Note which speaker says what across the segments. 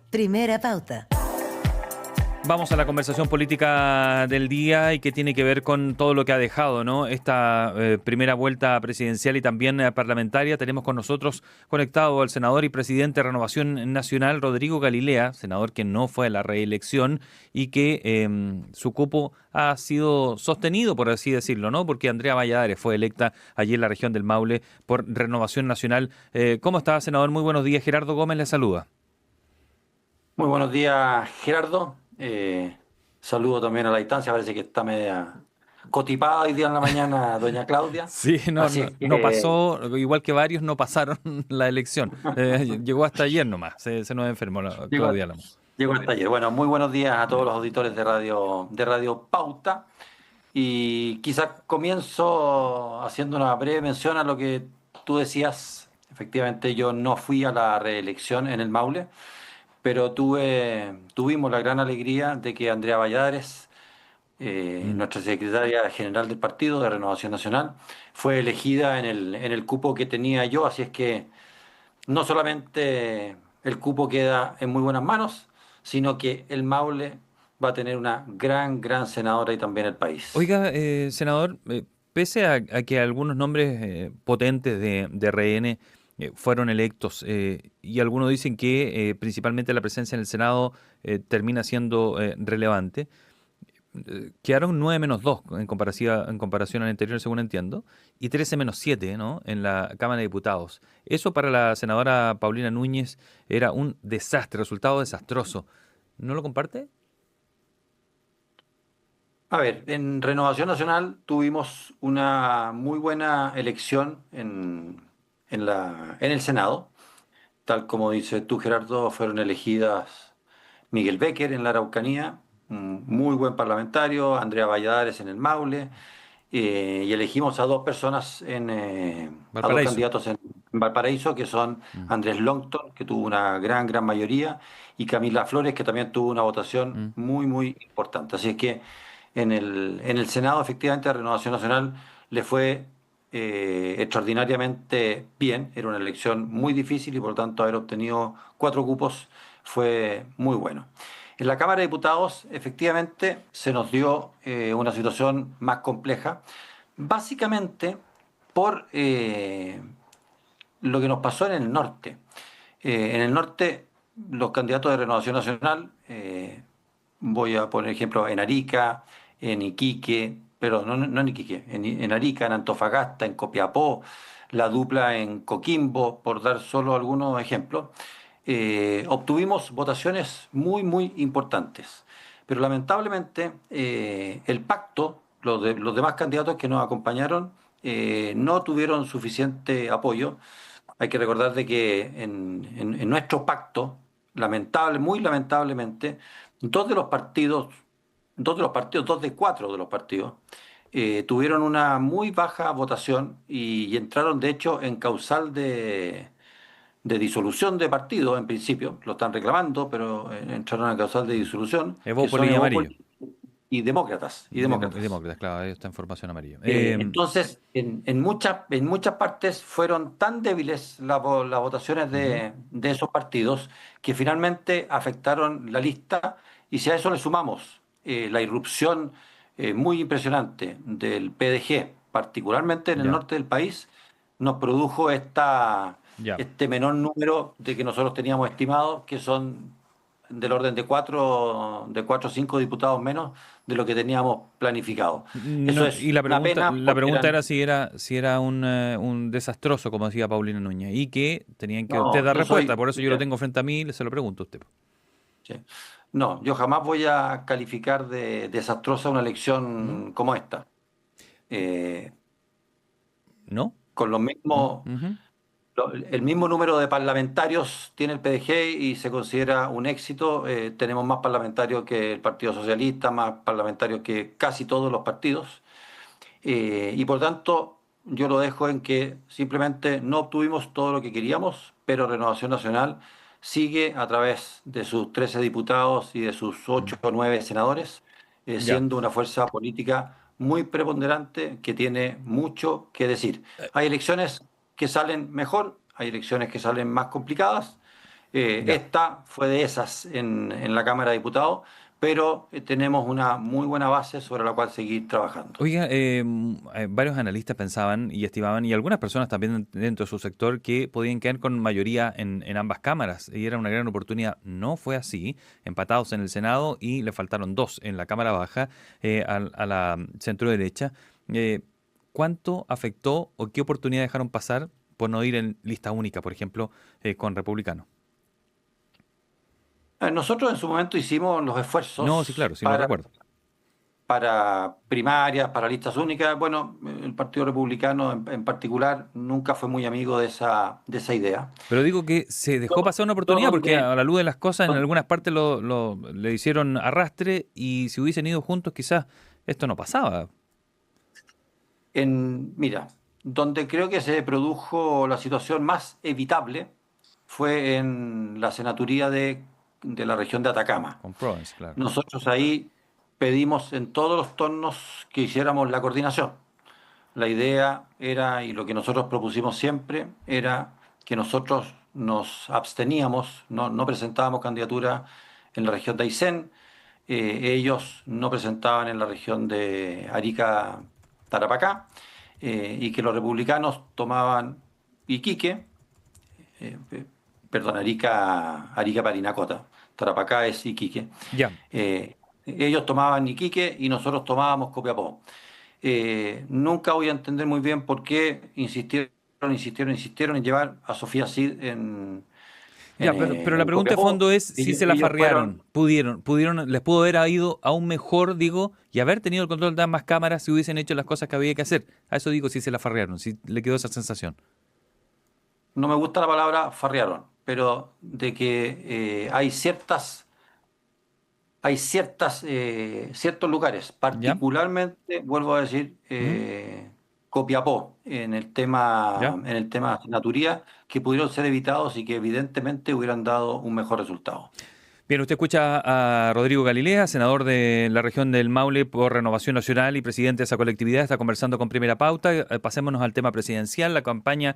Speaker 1: Primera Pauta.
Speaker 2: Vamos a la conversación política del día y que tiene que ver con todo lo que ha dejado, ¿no? Esta primera vuelta presidencial y también parlamentaria. Tenemos con nosotros conectado al senador y presidente de Renovación Nacional, Rodrigo Galilea, senador que no fue a la reelección y que su cupo ha sido sostenido, por así decirlo, ¿no? Porque Andrea Valladares fue electa allí en la región del Maule por Renovación Nacional. ¿Cómo está, senador? Muy buenos días. Gerardo Gómez le saluda.
Speaker 3: Muy buenos días, Gerardo. Saludo también a la distancia. Parece que está media cotipada hoy día en la mañana, doña Claudia.
Speaker 2: Sí,
Speaker 3: Así es
Speaker 2: no
Speaker 3: que,
Speaker 2: pasó, igual que varios no pasaron la elección. Llegó hasta ayer nomás, se nos enfermó
Speaker 3: llegó,
Speaker 2: Claudia Álamo.
Speaker 3: llegó hasta ayer. Bueno, muy buenos días a todos los auditores de Radio Pauta. Y quizás comienzo haciendo una breve mención a lo que tú decías. Efectivamente, yo no fui a la reelección en el Maule, pero tuvimos la gran alegría de que Andrea Valladares,
Speaker 2: Mm.
Speaker 3: nuestra secretaria general del partido de Renovación Nacional, fue elegida en el cupo que tenía yo, así es que no solamente el cupo queda en muy buenas manos, sino que el Maule va a tener una gran senadora y también el país.
Speaker 2: Oiga, senador, pese a que algunos nombres potentes de RN fueron electos y algunos dicen que principalmente la presencia en el Senado termina siendo relevante, quedaron 9 menos 2 en comparación al anterior, según entiendo, y 13 menos 7, ¿no? En la Cámara de Diputados. Eso para la senadora Paulina Núñez era un desastre, resultado desastroso. ¿No lo comparte?
Speaker 3: A ver, en Renovación Nacional tuvimos una muy buena elección en el Senado. Tal como dices tú, Gerardo, fueron elegidas Miguel Becker en la Araucanía, un muy buen parlamentario, Andrea Valladares en el Maule, y elegimos a dos personas a dos
Speaker 2: Valparaíso.
Speaker 3: candidatos en Valparaíso, que son
Speaker 2: Mm,
Speaker 3: Andrés Longton, que tuvo una gran mayoría, y Camila Flores, que también tuvo una votación
Speaker 2: mm.
Speaker 3: muy importante. Así es que en el Senado, efectivamente, a Renovación Nacional le fue extraordinariamente bien. Era una elección muy difícil y por lo tanto haber obtenido 4 cupos fue muy bueno. En la Cámara de Diputados, efectivamente, se nos dio una situación más compleja, básicamente por lo que nos pasó en el norte. En el norte, los candidatos de Renovación Nacional, voy a poner ejemplo en Arica, en Iquique, pero no en Iquique, en Arica, en Antofagasta, en Copiapó, la dupla en Coquimbo, por dar solo algunos ejemplos, obtuvimos votaciones muy importantes. Pero lamentablemente el pacto, los demás candidatos que nos acompañaron, no tuvieron suficiente apoyo. Hay que recordar de que en nuestro pacto, muy lamentablemente, dos de los partidos, dos de cuatro de los partidos, tuvieron una muy baja votación y entraron de hecho en causal de disolución de partido en principio, lo están reclamando, pero entraron en causal de disolución, que son
Speaker 2: Evópoli y amarillo.
Speaker 3: Evópolis y demócratas, y demócratas.
Speaker 2: Demócratas, claro, ahí está en formación amarillo.
Speaker 3: Entonces, en muchas partes fueron tan débiles las votaciones
Speaker 2: Ujú.
Speaker 3: de esos partidos que finalmente afectaron la lista y si a eso le sumamos la irrupción muy impresionante del PDG, particularmente en el
Speaker 2: Ya,
Speaker 3: norte del país, nos produjo
Speaker 2: ya.
Speaker 3: este menor número de que nosotros teníamos estimado, que son del orden de cuatro o cinco diputados menos de lo que teníamos planificado. Eso
Speaker 2: No, y
Speaker 3: es una pena
Speaker 2: la
Speaker 3: porque
Speaker 2: pregunta era
Speaker 3: eran...
Speaker 2: si era un desastroso, como decía Paulina Núñez, y que tenían que usted
Speaker 3: No,
Speaker 2: dar
Speaker 3: yo
Speaker 2: respuesta,
Speaker 3: soy...
Speaker 2: por eso yo lo tengo frente a mí, se lo pregunto a usted.
Speaker 3: Sí. No, yo jamás voy a calificar de desastrosa una
Speaker 2: ¿Mm?
Speaker 3: elección como esta. Eh,
Speaker 2: ¿No?
Speaker 3: con los
Speaker 2: ¿Mm?
Speaker 3: mismos,
Speaker 2: Ujú.
Speaker 3: el mismo número de parlamentarios tiene el PDG y se considera un éxito. Tenemos más parlamentarios que el Partido Socialista, más parlamentarios que casi todos los partidos. Y por tanto, yo lo dejo en que simplemente no obtuvimos todo lo que queríamos, pero Renovación Nacional sigue a través de sus 13 diputados y de sus
Speaker 2: Mm.
Speaker 3: 8 o 9 senadores,
Speaker 2: Ya.
Speaker 3: siendo una fuerza política muy preponderante que tiene mucho que decir. Hay elecciones que salen mejor, hay elecciones que salen más complicadas,
Speaker 2: Ya.
Speaker 3: Esta fue de esas en la Cámara de Diputados, pero tenemos una muy buena base sobre la cual seguir trabajando.
Speaker 2: Oiga, varios analistas pensaban y estimaban, y algunas personas también dentro de su sector, que podían quedar con mayoría en ambas cámaras, y era una gran oportunidad. No fue así, empatados en el Senado y le faltaron dos en la Cámara Baja, a la centro derecha. Eh, ¿Cuánto afectó o qué oportunidad dejaron pasar por no ir en lista única, por ejemplo, con republicanos?
Speaker 3: Nosotros en su momento hicimos los
Speaker 2: No, sí,
Speaker 3: esfuerzos
Speaker 2: claro, sí lo recuerdo.
Speaker 3: para primarias, para listas únicas. Bueno, el Partido Republicano en particular nunca fue muy amigo de esa idea.
Speaker 2: Pero digo que se dejó
Speaker 3: Yo,
Speaker 2: pasar una
Speaker 3: yo
Speaker 2: oportunidad porque
Speaker 3: donde,
Speaker 2: a la luz de las cosas en
Speaker 3: don-
Speaker 2: algunas partes le hicieron arrastre y si hubiesen ido juntos quizás esto no pasaba.
Speaker 3: mira, donde creo que se produjo la situación más evitable fue en la senaturía de la región de Atacama.
Speaker 2: Con Provence, claro.
Speaker 3: Nosotros ahí pedimos en todos los turnos que hiciéramos la coordinación. La idea era, y lo que nosotros propusimos siempre, era que nosotros nos absteníamos, no presentábamos candidatura en la región de Aysén, ellos no presentaban en la región de Arica, Tarapacá, y que los republicanos tomaban Iquique, eh, eh, perdón, Arica Parinacota, Tarapacá es Iquique.
Speaker 2: Ya.
Speaker 3: Ellos tomaban Iquique y nosotros tomábamos Copiapó. Nunca voy a entender muy bien por qué insistieron en llevar a Sofía Cid
Speaker 2: Ya, pero la
Speaker 3: en
Speaker 2: pregunta de
Speaker 3: Copiapó.
Speaker 2: fondo es si se la
Speaker 3: Ellos fueron,
Speaker 2: farrearon. Les pudo haber ido aún mejor, digo, y haber tenido el control de ambas cámaras si hubiesen hecho las cosas que había que hacer. A eso digo si se la farrearon, si le quedó esa sensación.
Speaker 3: no me gusta la palabra farrearon, pero de que ciertos lugares,
Speaker 2: ¿Ya?
Speaker 3: particularmente, vuelvo a decir,
Speaker 2: ¿Mm?
Speaker 3: Copiapó,
Speaker 2: ¿Ya?
Speaker 3: en el tema senaturía, que pudieron ser evitados y que evidentemente hubieran dado un mejor resultado.
Speaker 2: Bien, usted escucha a Rodrigo Galilea, senador de la región del Maule por Renovación Nacional y presidente de esa colectividad. Está conversando con Primera Pauta. Pasémonos al tema presidencial. La campaña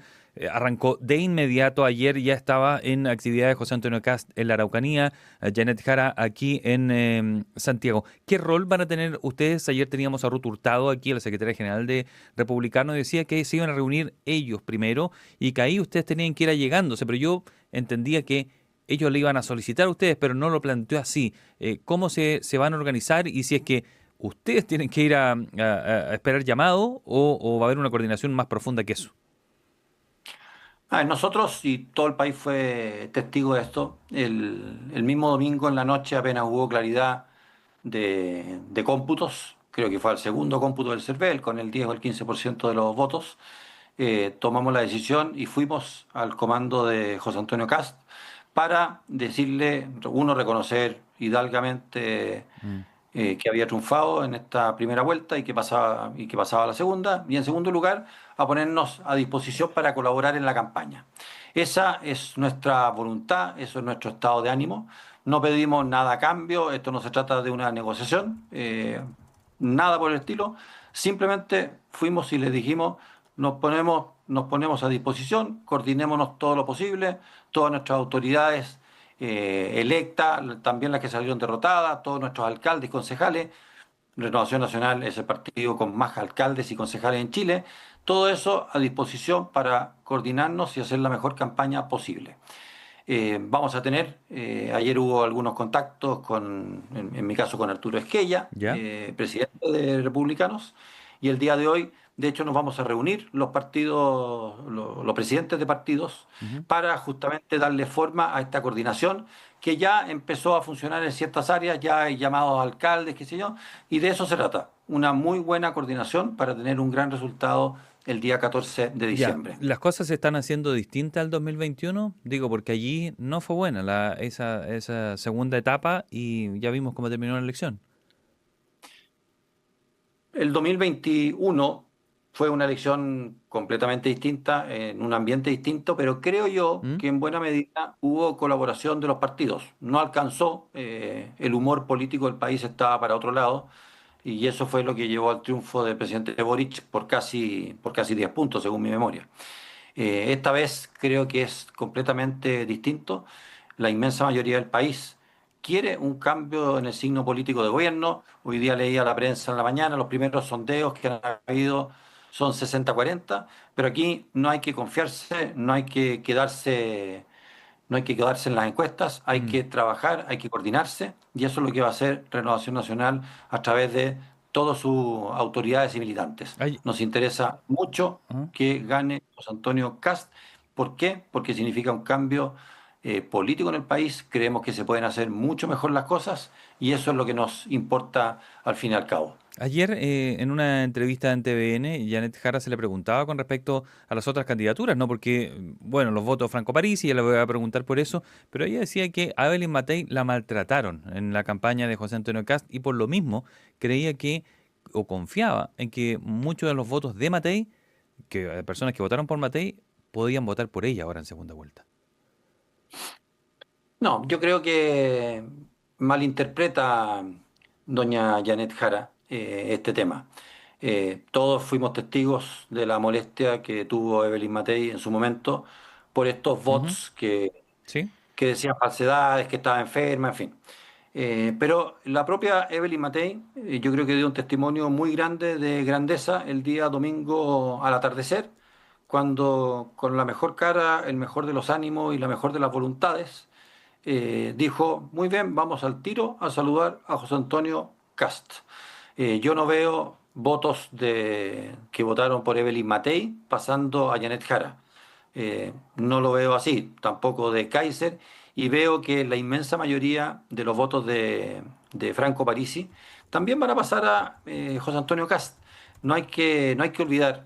Speaker 2: arrancó de inmediato. Ayer ya estaba en actividades José Antonio Cast en la Araucanía, Janet Jara aquí en Santiago. ¿Qué rol van a tener ustedes? Ayer teníamos a Ruth Hurtado aquí, la secretaria general de Republicano, y decía que se iban a reunir ellos primero y que ahí ustedes tenían que ir allegándose, pero yo entendía que ellos le iban a solicitar a ustedes, pero no lo planteó así. ¿Cómo se van a organizar y si es que ustedes tienen que ir a esperar llamado o va a haber una coordinación más profunda que eso?
Speaker 3: Nosotros y todo el país fue testigo de esto. El mismo domingo en la noche apenas hubo claridad de cómputos, creo que fue el segundo cómputo del CERVEL con el 10 o el 15% de los votos. Tomamos la decisión y fuimos al comando de José Antonio Cast para decirle, uno, reconocer hidalgamente
Speaker 2: Mm.
Speaker 3: que había triunfado en esta primera vuelta y que pasaba a la segunda, y en segundo lugar, a ponernos a disposición para colaborar en la campaña. Esa es nuestra voluntad, eso es nuestro estado de ánimo. No pedimos nada a cambio, esto no se trata de una negociación, nada por el estilo. Simplemente fuimos y les dijimos, nos ponemos a disposición, coordinémonos todo lo posible, todas nuestras autoridades electas, también las que salieron derrotadas, todos nuestros alcaldes y concejales. Renovación Nacional es el partido con más alcaldes y concejales en Chile. Todo eso a disposición para coordinarnos y hacer la mejor campaña posible. Vamos a tener, ayer hubo algunos contactos en mi caso con Arturo Esquella,
Speaker 2: ¿Ya?
Speaker 3: presidente de Republicanos, y el día de hoy, de hecho, nos vamos a reunir los partidos, los presidentes de partidos,
Speaker 2: Ujú.
Speaker 3: para justamente darle forma a esta coordinación que ya empezó a funcionar en ciertas áreas, ya hay llamados a alcaldes, qué sé yo, y de eso se trata, una muy buena coordinación para tener un gran resultado el día 14 de
Speaker 2: Ya,
Speaker 3: diciembre.
Speaker 2: ¿las cosas se están haciendo distintas al 2021? Digo, porque allí no fue buena esa segunda etapa y ya vimos cómo terminó la elección.
Speaker 3: El 2021 fue una elección completamente distinta, en un ambiente distinto, pero creo yo
Speaker 2: ¿Mm?
Speaker 3: que en buena medida hubo colaboración de los partidos. No alcanzó, el humor político del país estaba para otro lado, y eso fue lo que llevó al triunfo del presidente Boric por casi 10 puntos, según mi memoria. Esta vez creo que es completamente distinto. la inmensa mayoría del país quiere un cambio en el signo político de gobierno. Hoy día leía la prensa en la mañana, los primeros sondeos que han habido son 60-40, pero aquí no hay que confiarse, no hay que quedarse en las encuestas, hay
Speaker 2: Mm.
Speaker 3: que trabajar, hay que coordinarse, y eso es lo que va a hacer Renovación Nacional a través de todas sus autoridades y militantes.
Speaker 2: Ay-
Speaker 3: Nos interesa mucho
Speaker 2: Ajá.
Speaker 3: que gane José Antonio Kast. ¿Por qué? Porque significa un cambio político en el país, creemos que se pueden hacer mucho mejor las cosas, y eso es lo que nos importa al fin y al cabo.
Speaker 2: Ayer, en una entrevista en TVN, Janet Jara se le preguntaba con respecto a las otras candidaturas, ¿no? Porque, bueno, los votos Franco Parisi, ya le voy a preguntar por eso, pero ella decía que a Evelyn Matei la maltrataron en la campaña de José Antonio Kast y por lo mismo creía que, o confiaba en que muchos de los votos de Matei, que personas que votaron por Matei, podían votar por ella ahora en segunda vuelta.
Speaker 3: No, yo creo que malinterpreta doña Janet Jara este tema. Todos fuimos testigos de la molestia que tuvo Evelyn Matei en su momento por estos
Speaker 2: Ujú.
Speaker 3: bots
Speaker 2: ¿Sí?
Speaker 3: que decían falsedades, que estaba enferma, en fin. Pero la propia Evelyn Matei, yo creo que dio un testimonio muy grande de grandeza el día domingo al atardecer, cuando con la mejor cara, el mejor de los ánimos y la mejor de las voluntades, dijo, muy bien, vamos al tiro a saludar a José Antonio Kast. Yo no veo votos que votaron por Evelyn Matei pasando a Janet Jara. No lo veo así, tampoco de Kaiser, y veo que la inmensa mayoría de los votos de Franco Parisi también van a pasar a José Antonio Kast. No hay que olvidar,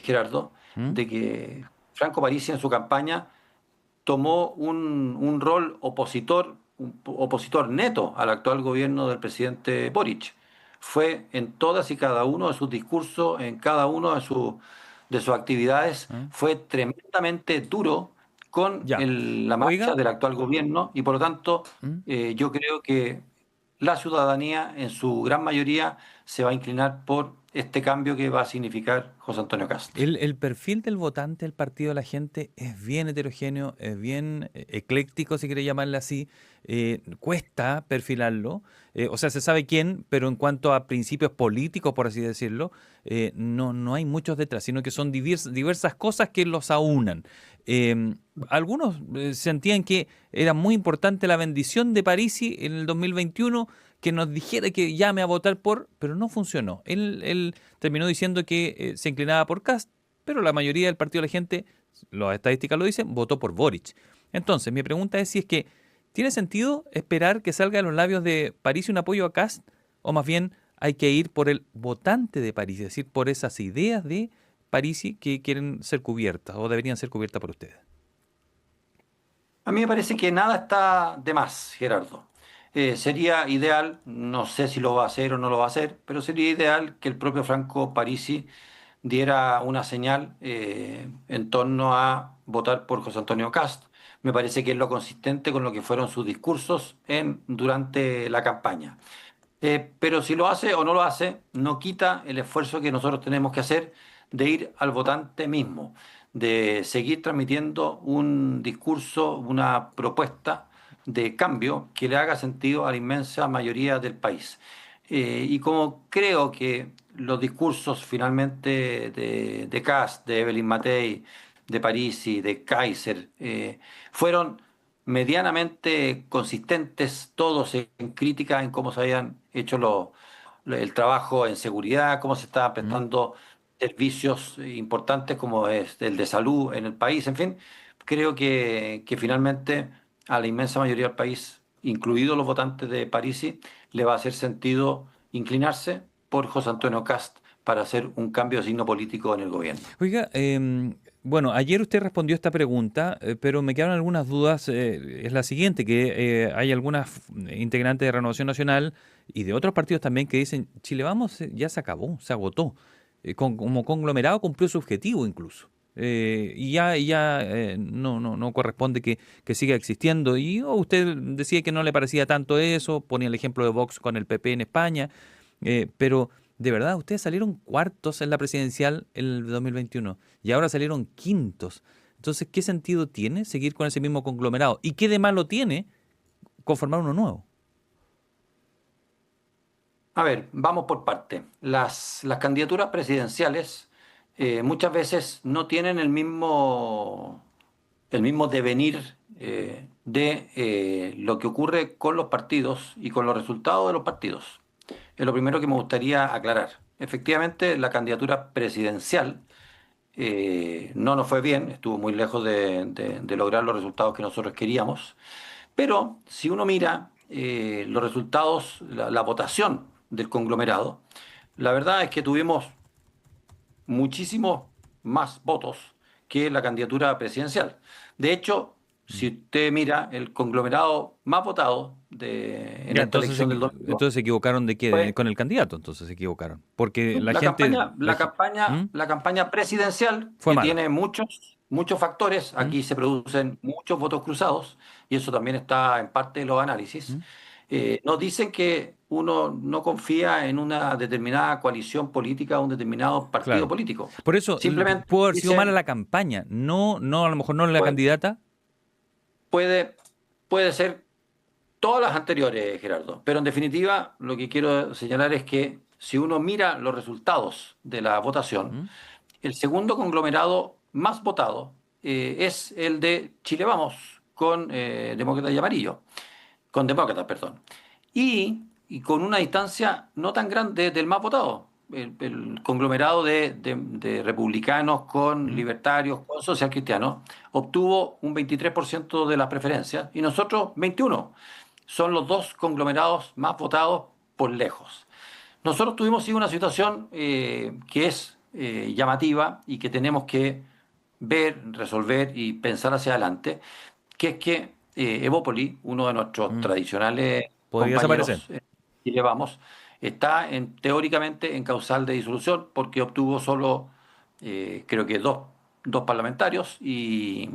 Speaker 3: Gerardo,
Speaker 2: ¿Mm?
Speaker 3: de que Franco Parisi en su campaña tomó un rol opositor, un opositor neto al actual gobierno del presidente Boric. Fue en todas y cada uno de sus discursos, en cada uno de sus actividades,
Speaker 2: ¿Ah?
Speaker 3: fue tremendamente duro con
Speaker 2: Ya.
Speaker 3: la marcha
Speaker 2: Oiga.
Speaker 3: del actual gobierno, y por lo tanto
Speaker 2: ¿Mm?
Speaker 3: yo creo que la ciudadanía en su gran mayoría se va a inclinar por este cambio que va a significar José Antonio Cast.
Speaker 2: El perfil del votante del partido de la gente es bien heterogéneo, es bien ecléctico, si quiere llamarle así. Cuesta perfilarlo. O sea, se sabe quién, pero en cuanto a principios políticos, por así decirlo, no hay muchos detrás, sino que son diversas cosas que los aunan. Algunos sentían que era muy importante la bendición de Parisi en el 2021, que nos dijera que llame a votar por, pero no funcionó. Él terminó diciendo que se inclinaba por Kast, pero la mayoría del partido de la gente, las estadísticas lo dicen, votó por Boric. Entonces, mi pregunta es si es que tiene sentido esperar que salga de los labios de París un apoyo a Kast, o más bien hay que ir por el votante de París, es decir, por esas ideas de Parisi que quieren ser cubiertas o deberían ser cubiertas por ustedes.
Speaker 3: A mí me parece que nada está de más, Gerardo. Sería ideal, no sé si lo va a hacer o no lo va a hacer, pero sería ideal que el propio Franco Parisi diera una señal en torno a votar por José Antonio Cast. Me parece que es lo consistente con lo que fueron sus discursos durante la campaña. Pero si lo hace o no lo hace, no quita el esfuerzo que nosotros tenemos que hacer de ir al votante mismo, de seguir transmitiendo un discurso, una propuesta de cambio que le haga sentido a la inmensa mayoría del país. Y como creo que los discursos finalmente de Kast, de Evelyn Matei, de Parisi, de Kaiser, fueron medianamente consistentes, todos en crítica en cómo se habían hecho el trabajo en seguridad, cómo se estaban
Speaker 2: ¿Mm?
Speaker 3: prestando servicios importantes como es el de salud en el país, en fin, creo que finalmente a la inmensa mayoría del país, incluidos los votantes de Parisi, le va a hacer sentido inclinarse por José Antonio Cast para hacer un cambio de signo político en el gobierno.
Speaker 2: Oiga, bueno, ayer usted respondió esta pregunta, pero me quedaron algunas dudas. Es la siguiente, que hay algunas integrantes de Renovación Nacional y de otros partidos también que dicen, Chile Vamos ya se acabó, se agotó. Como conglomerado cumplió su objetivo incluso. Y ya no corresponde que siga existiendo. Y usted decía que no le parecía tanto eso, ponía el ejemplo de Vox con el PP en España, pero de verdad, ustedes salieron cuartos en la presidencial en el 2021 y ahora salieron quintos. Entonces, ¿qué sentido tiene seguir con ese mismo conglomerado? ¿Y qué de malo tiene conformar uno nuevo?
Speaker 3: A ver, vamos por parte. Las candidaturas presidenciales muchas veces no tienen el mismo devenir de lo que ocurre con los partidos y con los resultados de los partidos. Es lo primero que me gustaría aclarar. Efectivamente, la candidatura presidencial no nos fue bien, estuvo muy lejos de lograr los resultados que nosotros queríamos, pero si uno mira los resultados, la votación del conglomerado, la verdad es que tuvimos muchísimos más votos que la candidatura presidencial. De hecho, si usted mira el conglomerado más votado en
Speaker 2: Ya,
Speaker 3: esta elección del domingo,
Speaker 2: entonces se equivocaron de qué,
Speaker 3: fue
Speaker 2: con el candidato, entonces se equivocaron. Porque la
Speaker 3: la
Speaker 2: gente
Speaker 3: campaña, la campaña,
Speaker 2: ¿Mm?
Speaker 3: la campaña presidencial,
Speaker 2: Fue
Speaker 3: que
Speaker 2: mala.
Speaker 3: tiene muchos factores.
Speaker 2: ¿Mm?
Speaker 3: Aquí se producen muchos votos cruzados, y eso también está en parte de los análisis.
Speaker 2: ¿Mm?
Speaker 3: Nos dicen que uno no confía en una determinada coalición política o un determinado partido
Speaker 2: Claro.
Speaker 3: político.
Speaker 2: Por eso
Speaker 3: Simplemente
Speaker 2: pudo haber sido mala
Speaker 3: dicen,
Speaker 2: la campaña, no, a lo mejor no la
Speaker 3: puede,
Speaker 2: candidata.
Speaker 3: puede, puede ser todas las anteriores, Gerardo, pero en definitiva lo que quiero señalar es que si uno mira los resultados de la votación,
Speaker 2: ¿Mm?
Speaker 3: el segundo conglomerado más votado es el de Chile Vamos, con Demócratas y Amarillo, con Demócratas, perdón. Y con una distancia no tan grande del más votado. El conglomerado de republicanos con
Speaker 2: ¿Mm?
Speaker 3: libertarios, con socialcristianos, obtuvo un 23% de las preferencias y nosotros 21%. Son los dos conglomerados más votados por lejos. Nosotros tuvimos sí una situación que es llamativa y que tenemos que ver, resolver y pensar hacia adelante, que es que Evópoli, uno de nuestros
Speaker 2: ¿Mm?
Speaker 3: tradicionales
Speaker 2: Podría desaparecer.
Speaker 3: compañeros que llevamos, está teóricamente en causal de disolución porque obtuvo solo, creo que dos parlamentarios y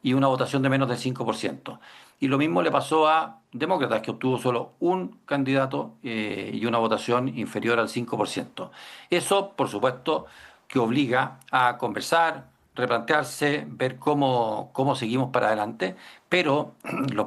Speaker 3: una votación de menos del 5%. Y lo mismo le pasó a Demócratas, que obtuvo solo un candidato y una votación inferior al 5%. Eso, por supuesto, que obliga a conversar, replantearse, ver cómo seguimos para adelante, pero los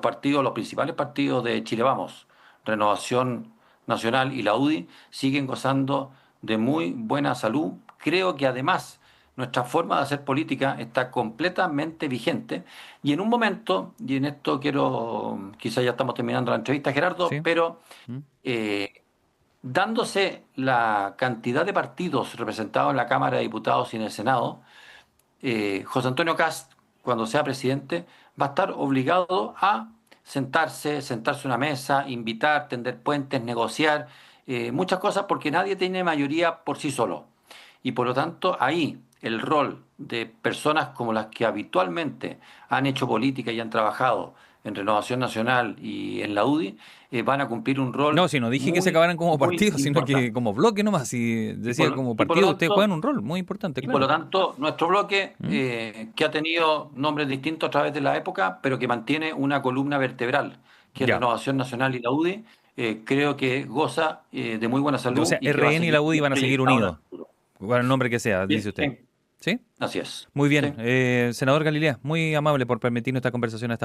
Speaker 3: principales partidos de Chile Vamos, Renovación Nacional y la UDI, siguen gozando de muy buena salud. Creo que además nuestra forma de hacer política está completamente vigente y en un momento, y en esto quiero, quizás ya estamos terminando la entrevista, Gerardo,
Speaker 2: ¿Sí?
Speaker 3: pero
Speaker 2: ¿Mm?
Speaker 3: eh, dándose la cantidad de partidos representados en la Cámara de Diputados y en el Senado, José Antonio Kast, cuando sea presidente, va a estar obligado a sentarse a una mesa, invitar, tender puentes, negociar, muchas cosas porque nadie tiene mayoría por sí solo. Y por lo tanto, ahí el rol de personas como las que habitualmente han hecho política y han trabajado en Renovación Nacional y en la UDI, van a cumplir un rol
Speaker 2: No, si no dije que se
Speaker 3: muy,
Speaker 2: acabaran como
Speaker 3: muy
Speaker 2: partido, sino que
Speaker 3: importante.
Speaker 2: como bloque nomás. Si
Speaker 3: Y
Speaker 2: decía
Speaker 3: por,
Speaker 2: como
Speaker 3: y por lo
Speaker 2: partido, ustedes juegan
Speaker 3: tanto,
Speaker 2: un rol muy importante,
Speaker 3: y por lo
Speaker 2: claro.
Speaker 3: tanto, nuestro bloque,
Speaker 2: ¿Mm?
Speaker 3: que ha tenido nombres distintos a través de la época, pero que mantiene una columna vertebral, que es
Speaker 2: Ya.
Speaker 3: Renovación Nacional y la UDI, creo que goza de muy buena
Speaker 2: O
Speaker 3: salud
Speaker 2: sea,
Speaker 3: y que va a
Speaker 2: RN y la
Speaker 3: seguir
Speaker 2: UDI
Speaker 3: bien
Speaker 2: van a seguir
Speaker 3: proyectado en el
Speaker 2: unidos,
Speaker 3: futuro.
Speaker 2: con el nombre que sea, dice
Speaker 3: Bien,
Speaker 2: usted.
Speaker 3: sí,
Speaker 2: ¿Sí?
Speaker 3: así es.
Speaker 2: Muy
Speaker 3: Sí.
Speaker 2: bien. Senador Galilea, muy amable por permitirnos esta conversación hasta